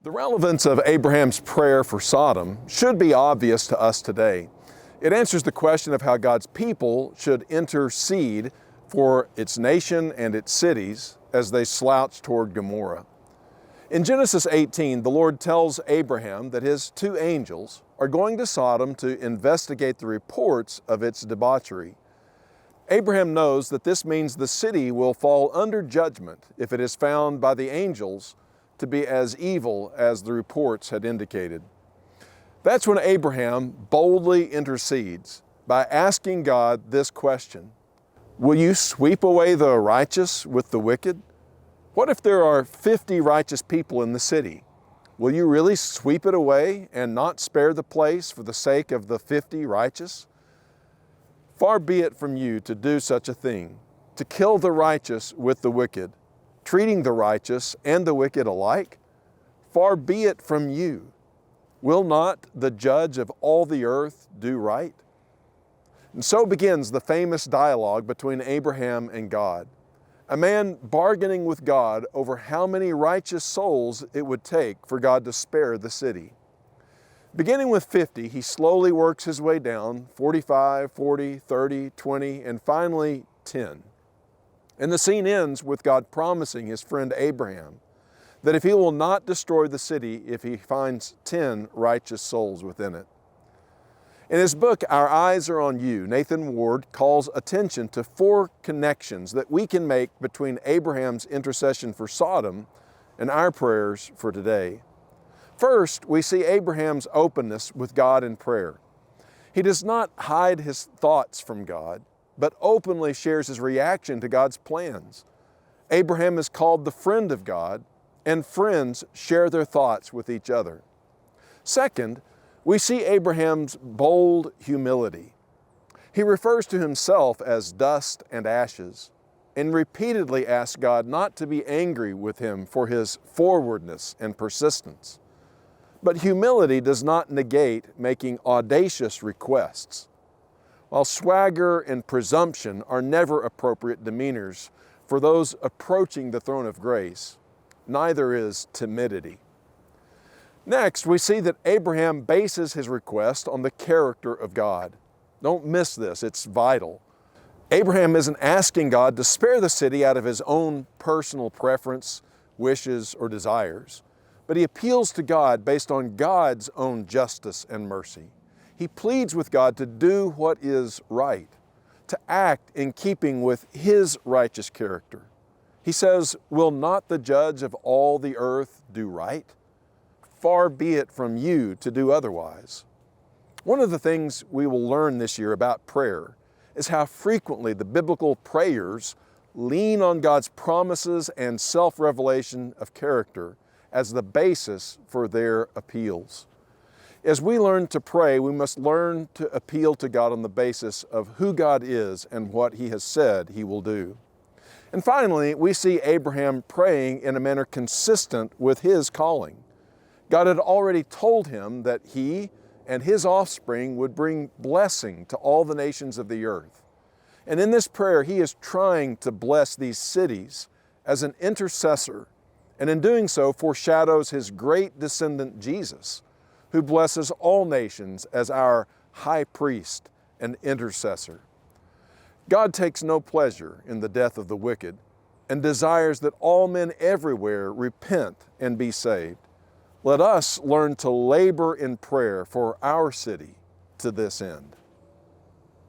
The relevance of Abraham's prayer for Sodom should be obvious to us today. It answers the question of how God's people should intercede for its nation and its cities as they slouch toward Gomorrah. In Genesis 18, the Lord tells Abraham that his two angels are going to Sodom to investigate the reports of its debauchery. Abraham knows that this means the city will fall under judgment if it is found by the angels to be as evil as the reports had indicated. That's when Abraham boldly intercedes by asking God this question: will you sweep away the righteous with the wicked? What if there are 50 righteous people in the city? Will you really sweep it away and not spare the place for the sake of the 50 righteous? Far be it from you to do such a thing, to kill the righteous with the wicked, treating the righteous and the wicked alike. Far be it from you. Will not the judge of all the earth do right? And so begins the famous dialogue between Abraham and God, a man bargaining with God over how many righteous souls it would take for God to spare the city. Beginning with 50, he slowly works his way down, 45, 40, 30, 20, and finally 10. And the scene ends with God promising his friend Abraham that if he will not destroy the city if he finds 10 righteous souls within it. In his book, Our Eyes Are on You, Nathan Ward calls attention to 4 connections that we can make between Abraham's intercession for Sodom and our prayers for today. First, we see Abraham's openness with God in prayer. He does not hide his thoughts from God, but openly shares his reaction to God's plans. Abraham is called the friend of God, and friends share their thoughts with each other. Second, we see Abraham's bold humility. He refers to himself as dust and ashes, and repeatedly asks God not to be angry with him for his forwardness and persistence. But humility does not negate making audacious requests. While swagger and presumption are never appropriate demeanors for those approaching the throne of grace, neither is timidity. Next, we see that Abraham bases his request on the character of God. Don't miss this, it's vital. Abraham isn't asking God to spare the city out of his own personal preference, wishes, or desires, but he appeals to God based on God's own justice and mercy. He pleads with God to do what is right, to act in keeping with His righteous character. He says, will not the judge of all the earth do right? Far be it from you to do otherwise. One of the things we will learn this year about prayer is how frequently the biblical prayers lean on God's promises and self-revelation of character as the basis for their appeals. As we learn to pray, we must learn to appeal to God on the basis of who God is and what He has said He will do. And finally, we see Abraham praying in a manner consistent with his calling. God had already told him that he and his offspring would bring blessing to all the nations of the earth. And in this prayer, he is trying to bless these cities as an intercessor, and in doing so foreshadows his great descendant Jesus, who blesses all nations as our high priest and intercessor. God takes no pleasure in the death of the wicked and desires that all men everywhere repent and be saved. Let us learn to labor in prayer for our city to this end.